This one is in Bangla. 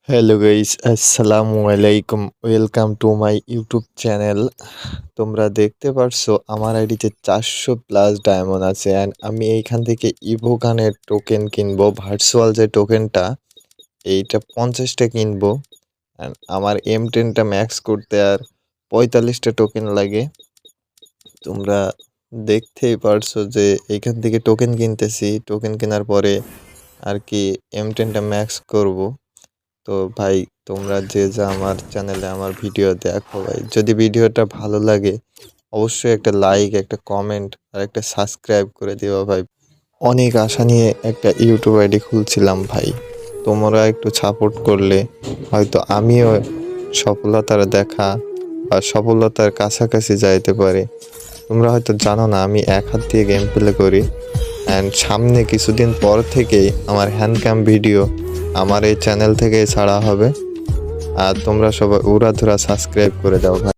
হ্যালো গাইস, আসসালামু আলাইকুম। Welcome to my YouTube channel. তোমরা দেখতে পারছো আমার আইডিতে 400+ ডায়মন্ড আছে অ্যান্ড আমি এইখান থেকে ইভোগানের টোকেন কিনবো। ভার্চুয়াল যে টোকেনটা এইটা 50টা কিনবো। অ্যান্ড আমার M10টা ম্যাক্স করতে আর 45টা টোকেন লাগে। তোমরা দেখতেই পারছো যে এইখান থেকে টোকেন কিনতেছি। টোকেন কেনার পরে আর কি M10টা ম্যাক্স করব। তো ভাই, তোমরা যে যা আমার চ্যানেলে আমার ভিডিও দেখো ভাই, যদি ভিডিওটা ভালো লাগে অবশ্যই একটা লাইক, একটা কমেন্ট আর একটা সাবস্ক্রাইব করে দিও ভাই। অনেক আশা নিয়ে একটা ইউটিউব আইডি খুলছিলাম ভাই, তোমরা একটু সাপোর্ট করলে হয়তো আমিও সফলতার দেখা বা সফলতার কাছাকাছি যাইতে পারি। তোমরা হয়তো জানো না আমি এক হাত দিয়ে গেম প্লে করি অ্যান্ড সামনে কিছুদিন পর থেকেই আমার হ্যান্ডক্যাম ভিডিও আমার এই চ্যানেল থেকে ছাড়া হবে। আর তোমরা সবাই উড়াধুরা সাবস্ক্রাইব করে দাও ভাই।